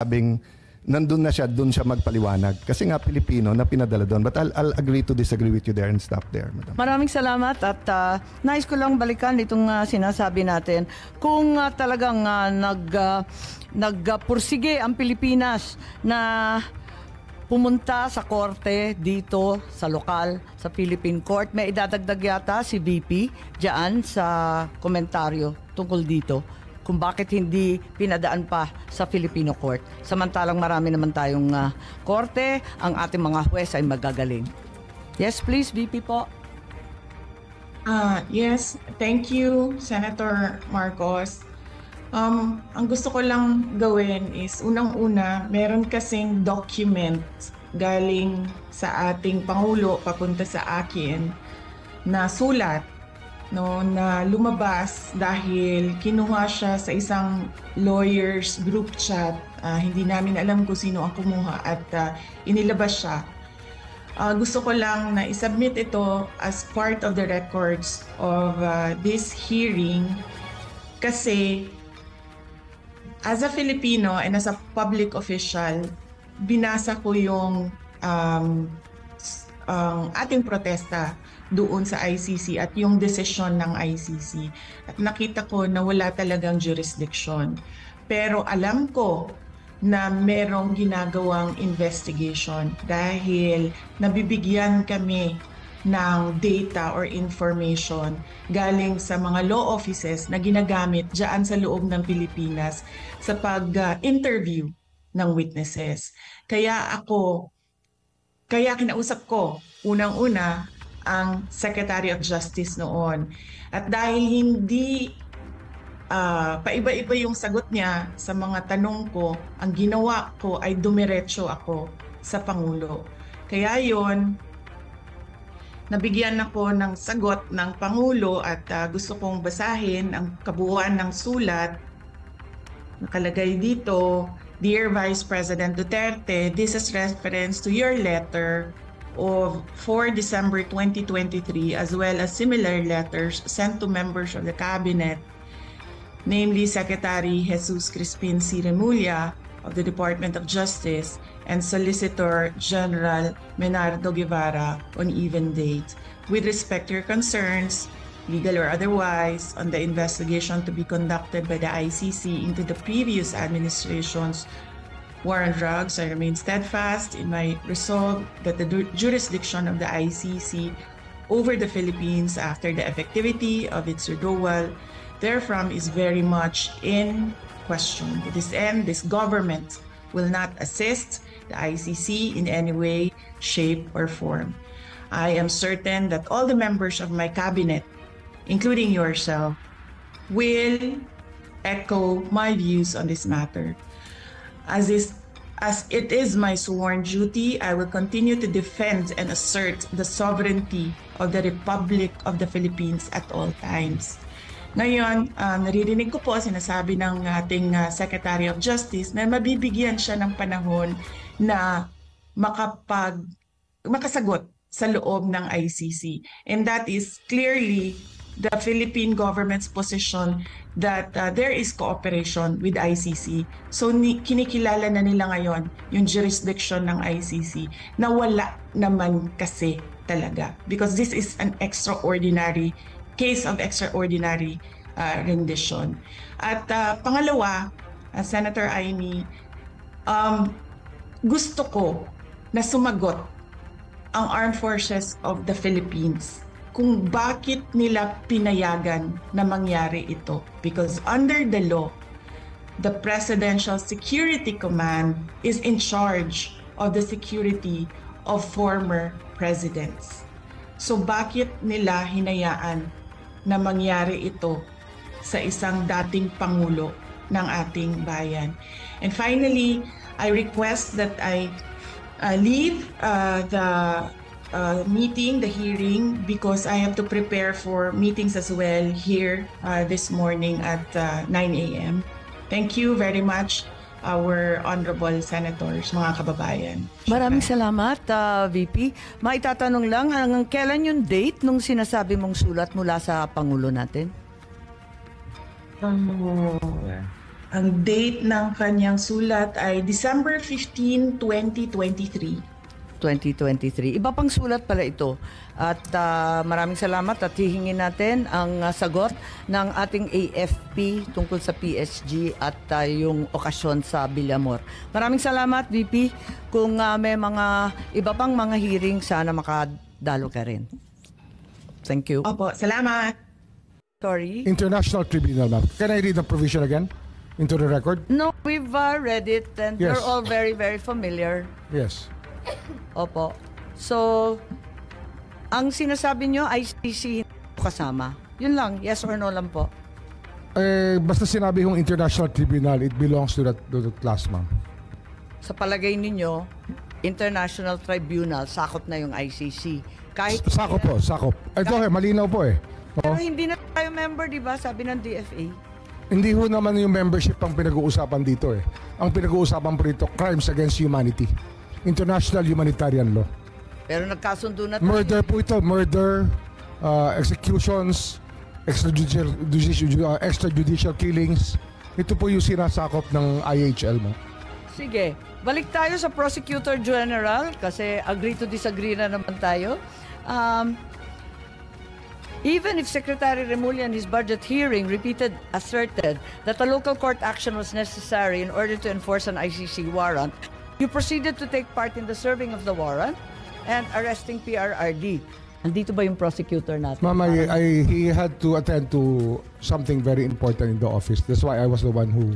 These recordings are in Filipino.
sabing nandun na siya, dun siya magpaliwanag. Kasi nga Pilipino na pinadala doon. But I'll agree to disagree with you there and stop there, Madam. Maraming salamat at nais ko lang balikan itong sinasabi natin. Kung talagang nagpursige ang Pilipinas na pumunta sa korte dito sa lokal, sa Philippine Court, may idadagdag yata si VP diyan sa komentaryo tungkol dito kung bakit hindi pinadaan pa sa Filipino Court. Samantalang marami naman tayong korte, ang ating mga huwes ay magagaling. Yes, please, VP po. Yes, thank you, Senator Marcos. Ang gusto ko lang gawin is, unang-una, meron kasing document galing sa ating Pangulo papunta sa akin na sulat, no, na lumabas dahil kinuha siya sa isang lawyers group chat. Hindi namin alam kung sino ang kumuha at inilabas siya. Gusto ko lang na isubmit ito as part of the records of this hearing kasi as a Filipino and as a public official, binasa ko yung ating protesta doon sa ICC at yung desisyon ng ICC. At nakita ko na wala talagang jurisdiction. Pero alam ko na merong ginagawang investigation dahil nabibigyan kami ng data or information galing sa mga law offices na ginagamit dyan sa loob ng Pilipinas sa pag-interview ng witnesses. Kaya kinausap ko unang-una ang Secretary of Justice noon. At dahil hindi paiba-iba yung sagot niya sa mga tanong ko, ang ginawa ko ay dumiretso ako sa Pangulo. Kaya yon, nabigyan ako ng sagot ng Pangulo at gusto kong basahin ang kabuuan ng sulat. Nakalagay dito, Dear Vice President Duterte, this is reference to your letter of 4 December 2023 as well as similar letters sent to members of the Cabinet, namely Secretary Jesus Crispin C. Remulla of the Department of Justice and Solicitor General Menardo Guevara on even date with respect to your concerns, legal or otherwise, on the investigation to be conducted by the ICC into the previous administration's war on drugs. I remain steadfast in my resolve that the jurisdiction of the ICC over the Philippines after the effectivity of its withdrawal therefrom is very much in question. To this end, this government will not assist the ICC in any way, shape, or form. I am certain that all the members of my cabinet, including yourself, will echo my views on this matter. As it is my sworn duty, I will continue to defend and assert the sovereignty of the Republic of the Philippines at all times. Ngayon, naririnig ko po sinasabi ng ating Secretary of Justice na mabibigyan siya ng panahon na makasagot sa loob ng ICC. And that is clearly the Philippine government's position that there is cooperation with ICC. So kinikilala na nila ngayon yung jurisdiction ng ICC na wala naman kasi talaga. Because this is an extraordinary case of extraordinary rendition. At pangalawa, Senator Amy, gusto ko na sumagot ang Armed Forces of the Philippines kung bakit nila pinayagan na mangyari ito. Because under the law, the Presidential Security Command is in charge of the security of former presidents. So bakit nila hinayaan na mangyari ito sa isang dating Pangulo ng ating bayan? And finally, I request that I leave the the hearing, because I have to prepare for meetings as well here this morning at 9 a.m. Thank you very much, our honorable senators, mga kababayan. Maraming salamat, VP. Maitatanong lang, hanggang kailan yung date nung sinasabi mong sulat mula sa Pangulo natin? Ang date ng kanyang sulat ay December 15, 2023. 2023. Iba pang sulat pala ito. At maraming salamat at hihingin natin ang sagot ng ating AFP tungkol sa PSG at yung okasyon sa Villamor. Maraming salamat, VP. Kung may mga iba pang mga hearing, sana makadalo ka rin. Thank you. Opo, salamat. Sorry. International Tribunal, ma'am. Can I read the provision again into the record? No, we've read it and Yes. we're all very, very familiar. Yes. Opo. So, ang sinasabi nyo, ICC kasama. Yun lang, yes or no lang po. Basta sinabi kong International Tribunal, it belongs to that class, ma'am. Sa palagay ninyo, International Tribunal, sakop na yung ICC. Kahit Sakop po, sakop. Ito malinaw po eh. pero Oo. hindi na tayo member, di ba? Sabi ng DFA. Hindi ho naman yung membership ang pinag-uusapan dito eh. Ang pinag-uusapan po dito, crimes against humanity. International humanitarian law. Pero nagkasundo na tayo. Murder po ito, murder, executions, extrajudicial killings. Ito po yung sinasakop ng IHL mo. Sige, balik tayo sa Prosecutor General kasi agree to disagree na naman tayo. Even if Secretary Remulla in his budget hearing asserted that a local court action was necessary in order to enforce an ICC warrant, you proceeded to take part in the serving of the warrant and arresting PRRD. Nandito ba yung prosecutor natin? Ma'am, he had to attend to something very important in the office. That's why I was the one who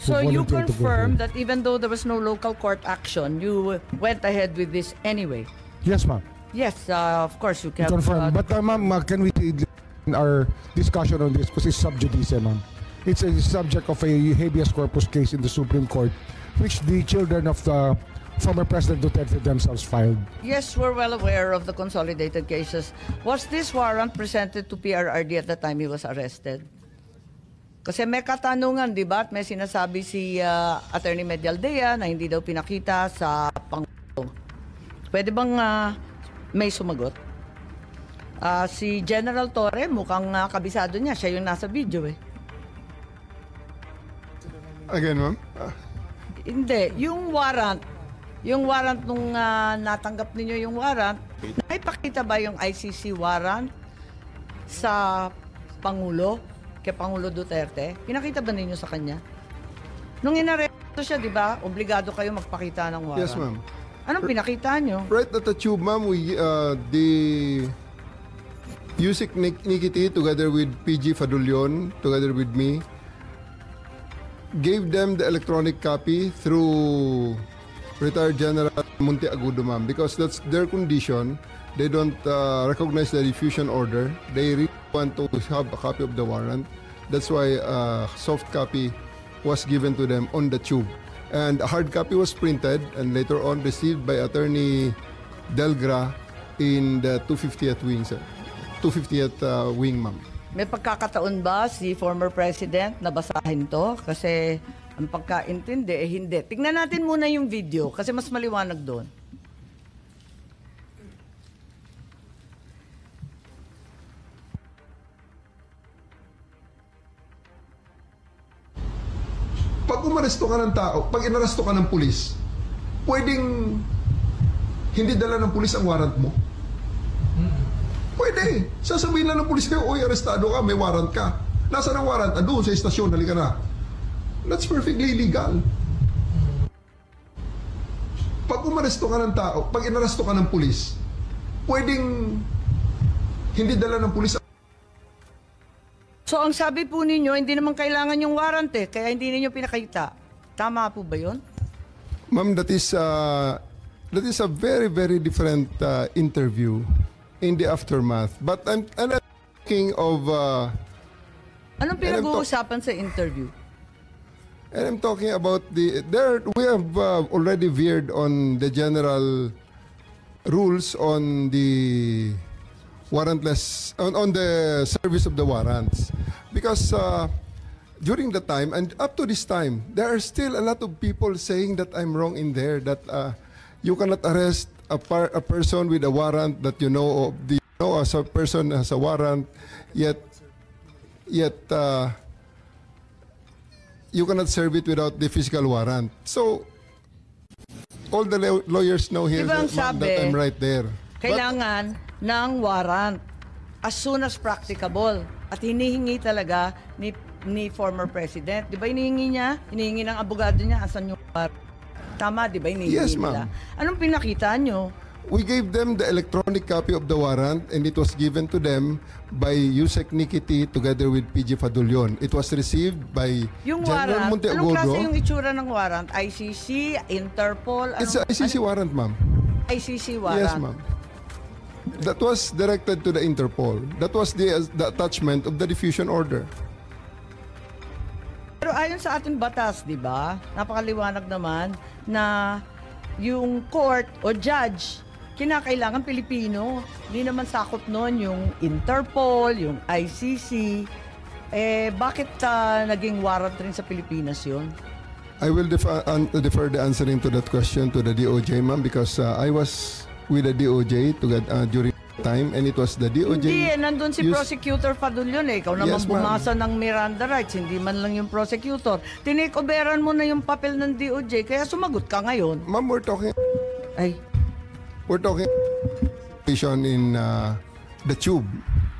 So you volunteered to go confirm there. that even though there was no local court action, you went ahead with this anyway? Yes, ma'am. Yes, of course you can. Confirm. But ma'am, can we in our discussion on this because it's sub judice, ma'am. It's a subject of a habeas corpus case in the Supreme Court, which the children of the former President Duterte themselves filed. Yes, we're well aware of the consolidated cases. Was this warrant presented to PRRD at the time he was arrested? Kasi may katanungan, di ba? At may sinasabi si Attorney Medialdea na hindi daw pinakita sa Pangulo. Pwede bang may sumagot? Si General Torre, mukhang kabisado niya. Siya yung nasa video eh. Again, ma'am? Hindi, yung warrant nung natanggap ninyo yung warrant, naipakita ba yung ICC warrant sa Pangulo, kay Pangulo Duterte? Pinakita ba ninyo sa kanya? Nung inaresto siya, di ba, obligado kayo magpakita ng warrant. Yes, ma'am. Anong pinakita nyo? Right at the tube, ma'am, the Yusik Nikiti together with PG Fadulyon, together with me, gave them the electronic copy through retired General Munti Agudo, ma'am, because that's their condition. They don't recognize the diffusion order. They really want to have a copy of the warrant. That's why a soft copy was given to them on the tube. And a hard copy was printed and later on received by Attorney Delgra in the 250th wing, sir. 250th wing, ma'am. May pagkakataon ba si former president na basahin to? Kasi ang pagkaintindi, hindi. Tingnan natin muna yung video kasi mas maliwanag doon. Pag umaresto ka ng tao, pag inaresto ka ng pulis, pwedeng hindi dala ng pulis ang warrant mo? Pwede. Sasabihin lang ng pulis kayo, oy, arestado ka, may warrant ka. Nasaan ang warrant? Doon sa istasyon, halika na. That's perfectly legal. Pag umaresto ka ng tao, pag inaresto ka ng pulis, pwedeng hindi dala ng pulis. So ang sabi po ninyo, hindi naman kailangan yung warrant eh, kaya hindi ninyo pinakita. Tama po ba yun? Ma'am, that is a very, very different interview in the aftermath. But I'm thinking of... Anong pinag-uusapan sa interview? And I'm talking about we have already veered on the general rules on the warrantless, on the service of the warrants. Because during the time, and up to this time, there are still a lot of people saying that I'm wrong in there, that you cannot arrest a person with a warrant that you know of, as a person has a warrant, yet you cannot serve it without the physical warrant. So, all the lawyers know here Diba ang that, ma'am, sabi, that I'm right there. Kailangan ng warrant as soon as practicable. At hinihingi talaga ni former president. Di ba hinihingi niya? Hinihingi ng abogado niya, asan yung warrant? Tama, di ba hinihingi Yes, nila? ma'am. Anong pinakita nyo? We gave them the electronic copy of the warrant and it was given to them by Yusek Nikiti together with PG Fadulion. It was received by Yung General warrant, anong klase yung Monteagudo. itsura ng warrant? ICC, Interpol? It's an ICC warrant, ma'am. ICC warrant. Yes, ma'am. That was directed to the Interpol. That was the attachment of the diffusion order. Pero ayon sa ating batas, di ba? Napakaliwanag naman na yung court o judge, kinakailangan Pilipino. Hindi naman sakop nun yung Interpol, yung ICC. Bakit naging warrant rin sa Pilipinas yun? I will defer the answering to that question to the DOJ, ma'am, because I was with the DOJ during the time and it was the DOJ. Hindi, nandun si Prosecutor Fadulion eh. Ikaw naman Yes, ma'am. bumasa ng Miranda rights, hindi man lang yung prosecutor. Tinikoberan mo na yung papel ng DOJ, kaya sumagot ka ngayon. Ma'am, we're talking in the tube.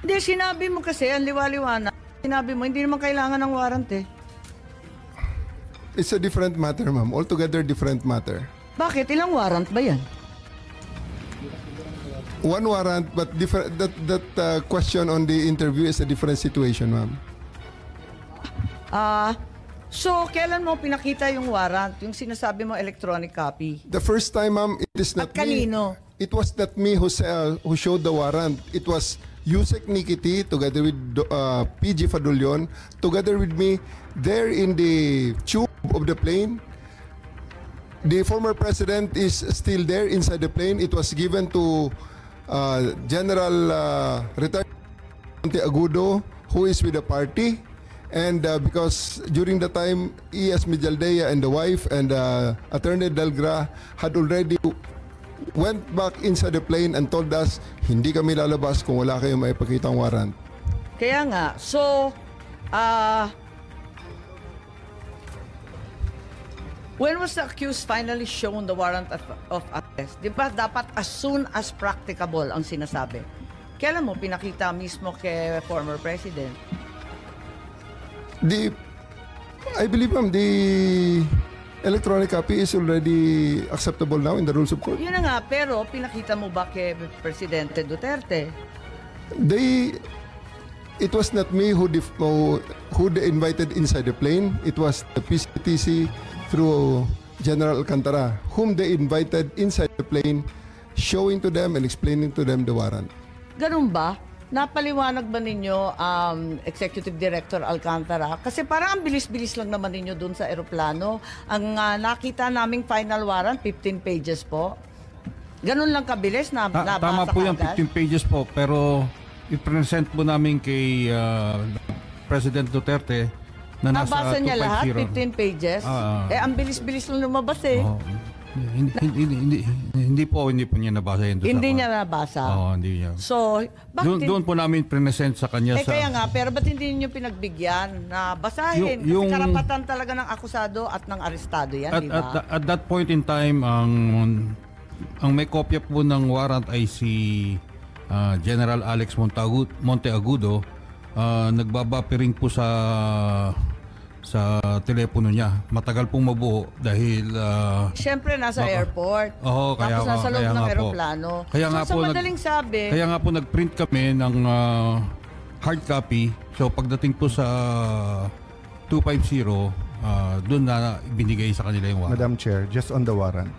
Hindi, sinabi mo kasi, ang liwaliwanag. Sinabi mo, hindi naman kailangan ng warrant eh. It's a different matter, ma'am. Altogether different matter. Bakit? Ilang warrant ba yan? One warrant, but different. That question on the interview is a different situation, ma'am. So, kailan mo pinakita yung warrant? Yung sinasabi mo electronic copy? The first time, ma'am, it is not At kanino? me. It was not me who showed the warrant. It was Yusek Nikiti together with PG Fadulion, together with me there in the tube of the plane. The former president is still there inside the plane. It was given to General retired Monteagudo, who is with the party. And because during the time, E.S. Mijaldea and the wife and Attorney Delgra had already went back inside the plane and told us, hindi kami lalabas kung wala kayong maipakitang warrant. Kaya nga, so, when was the accused finally shown the warrant of arrest? Di ba dapat as soon as practicable ang sinasabi? Kailan mo pinakita mismo kay former president? I believe, ma'am, the electronic copy is already acceptable now in the rules of court. Yun na nga, pero pinakita mo ba kay Presidente Duterte? It was not me who they invited inside the plane. It was the PCTC through General Alcantara, whom they invited inside the plane, showing to them and explaining to them the warrant. Ganun ba? Napaliwanag ba ninyo, Executive Director Alcantara? Kasi parang ang bilis-bilis lang naman ninyo dun sa eroplano. Ang nakita naming final warrant, 15 pages po. Ganun lang kabilis na nabasa Tama po yung agad? 15 pages po, pero i-present po namin kay President Duterte na nasa 250. Nabasa niya lahat, 15 pages? Ang bilis-bilis lang lumabas eh. Oh, hindi po niya nabasa yun. Hindi niya nabasa. Hindi niya. So, bakit Doon po namin present sa kanya kaya nga, pero ba't hindi niyo pinagbigyan na basahin? Kasi karapatan talaga ng akusado at ng arestado yan, di ba? At that point in time, ang may kopya po ng warrant ay si General Alex Monteagudo. Nagbabapiring po sa telepono niya. Matagal pong mabuo dahil Siyempre nasa airport. Kaya tapos nasa loob ng nga po. eroplano. Kaya nga so po, madaling sabi, kaya nga po nag-print kami ng hard copy. So pagdating po sa 250, doon na binigay sa kanila yung warrant. Madam Chair, just on the warrant.